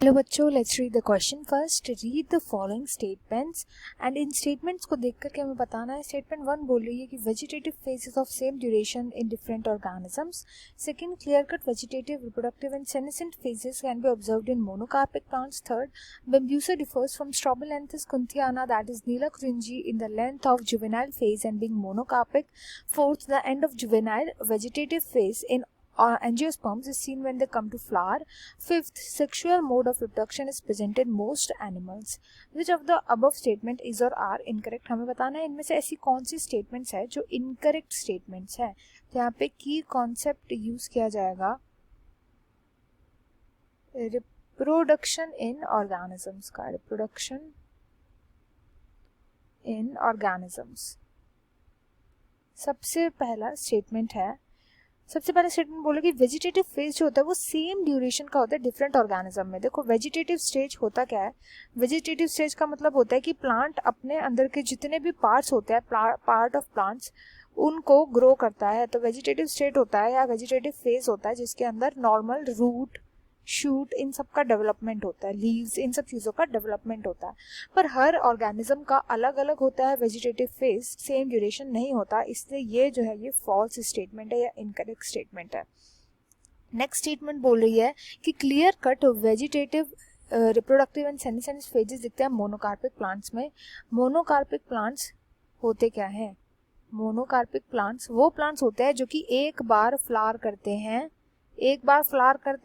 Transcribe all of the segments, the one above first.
Hello बच्चों, let's read the question first. Read the following statements and in statements को देख करके हमें बताना है. स्टेटमेंट 1 बोल रही है कि vegetative phases of same duration in different organisms. Second, clear cut vegetative, reproductive and senescent phases can be observed in monocarpic plants. Third, Bambusa differs from Strobilanthes kunthiana, that is Neela Kurinji, in the length of juvenile phase and being monocarpic. Fourth, the end of juvenile vegetative phase in angiosperms is seen when they come to flower. Fifth, sexual mode of reproduction is present in most animals. Which of the above statement is or are incorrect? हमें बताना है इनमें से ऐसी कौन सी statements है जो incorrect statements है. तो यहाँ पे की कॉन्सेप्ट यूज किया जाएगा रिप्रोडक्शन इन ऑर्गेनिजम्स का. रिप्रोडक्शन इन ऑर्गेनिजम्स सबसे पहला स्टेटमेंट है. सबसे पहले स्टेटमेंट बोलो कि वेजिटेटिव फेज जो होता है वो सेम ड्यूरेशन का होता है डिफरेंट ऑर्गेनिज्म में. देखो, वेजिटेटिव स्टेज होता क्या है? वेजिटेटिव स्टेज का मतलब होता है कि प्लांट अपने अंदर के जितने भी पार्ट्स होते हैं, पार्ट ऑफ प्लांट्स, उनको ग्रो करता है. तो वेजिटेटिव स्टेट होता है या वेजिटेटिव फेज होता है जिसके अंदर नॉर्मल रूट, शूट, इन सब का डेवलपमेंट होता है, लीव्स, इन सब चीज़ों का डेवलपमेंट होता है. पर हर ऑर्गेनिज्म का अलग अलग होता है वेजिटेटिव फेज, सेम ड्यूरेशन नहीं होता. इसलिए ये जो है ये फॉल्स स्टेटमेंट है या इनकरेक्ट स्टेटमेंट है. नेक्स्ट स्टेटमेंट बोल रही है कि clear cut vegetative, reproductive and senescent phases दिखते हैं मोनोकार्पिक प्लांट्स में. मोनोकार्पिक प्लांट्स होते क्या हैं? मोनोकार्पिक प्लांट्स वो प्लांट्स होते हैं जो कि एक बार फ्लावर करते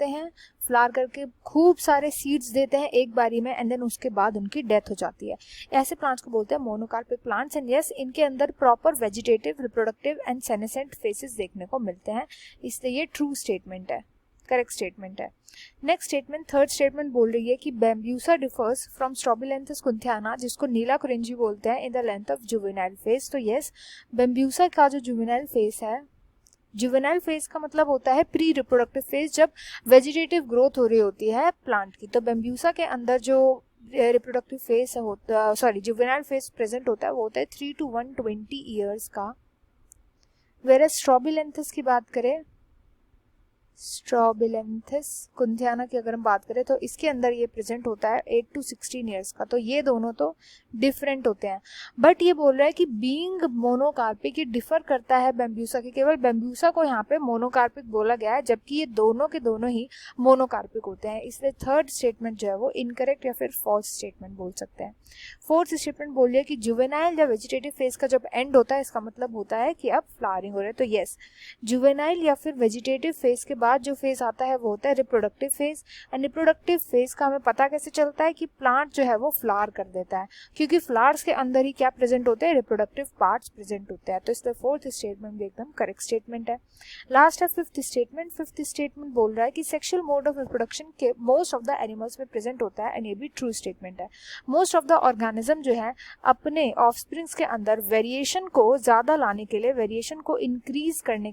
हैं, फ्लावर करके खूब सारे सीड्स देते हैं एक बारी में, एंड देन उसके बाद उनकी डेथ हो जाती है. ऐसे प्लांट्स को बोलते हैं मोनोकार्पिक प्लांट्स. एंड यस, इनके अंदर proper vegetative, reproductive and senescent faces देखने को मिलते हैं. इसलिए ये ट्रू स्टेटमेंट है, करेक्ट स्टेटमेंट है. नेक्स्ट स्टेटमेंट, थर्ड स्टेटमेंट बोल रही है कि Bambusa differs from Strobilanthes kunthiana, जिसको नीला कुरिंजी बोलते हैं, in the length of juvenile phase. तो यस, Bambusa का जो जुवेनाइल फेज है, जुवेनाइल फेज का मतलब होता है प्री रिप्रोडक्टिव फेज, जब वेजिटेटिव ग्रोथ हो रही होती है प्लांट की. तो Bambusa के अंदर जो रिप्रोडक्टिव फेज होता, जुवेनाइल फेज प्रेजेंट होता है वो होता है 3 to 120 ईयर्स का. वेयर Strobilanthes की बात करें, Strobilanthes kunthiana की अगर हम बात करें तो इसके अंदर ये प्रेजेंट होता है 8 to 16 ईयर्स का. तो ये दोनों तो डिफरेंट होते हैं. बट ये बोल रहा है कि बीइंग मोनोकार्पिक ये डिफर करता है Bambusa के. केवल Bambusa को यहाँ पे मोनोकार्पिक बोला गया है, जबकि ये दोनों के दोनों ही मोनोकार्पिक होते हैं. इसलिए थर्ड स्टेटमेंट जो है वो इनकरेक्ट या फिर फॉल्स स्टेटमेंट बोल सकते हैं. फोर्थ स्टेटमेंट बोल रही है कि जुवेनाइल या वेजिटेटिव फेज का जब एंड होता है, इसका मतलब होता है कि अब फ्लावरिंग हो रहा है. तो यस, जुवेनाइल या फिर वेजिटेटिव फेज के बाद जो फेज आता है वो होता है reproductive phase. And reproductive phase का हमें पता कैसे चलता है कि प्लांट जो है वो फ्लावर कर देता है, क्योंकि फ्लावर्स के अंदर ही क्या प्रेजेंट होते हैं? रिप्रोडक्टिव पार्ट्स प्रेजेंट होते हैं. तो इसलिए फोर्थ स्टेटमेंट भी एकदम करेक्ट स्टेटमेंट है. लास्ट है फिफ्थ स्टेटमेंट. फिफ्थ स्टेटमेंट बोल रहा है कि सेक्सुअल मोड ऑफ रिप्रोडक्शन के मोस्ट ऑफ द एनिमल्स में प्रेजेंट होता है. एंड ये भी ट्रू स्टेटमेंट है. मोस्ट ऑफ द ऑर्गेनिज्म जो है अपने ऑफस्प्रिंग्स के अंदर वेरिएशन को ज्यादा लाने के लिए, वेरिएशन को इंक्रीज करने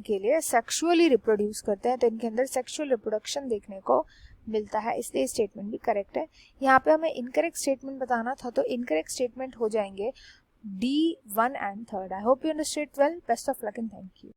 के लिए सेक्सुअली रिप्रोड्यूस करते हैं. तो इनके अंदर सेक्सुअल रिप्रोडक्शन देखने को मिलता है. इसलिए स्टेटमेंट भी करेक्ट है. यहाँ पे हमें इनकरेक्ट स्टेटमेंट बताना था, तो इनकरेक्ट स्टेटमेंट हो जाएंगे D, 1 and 3. I hope you understood well. Best of luck and thank you.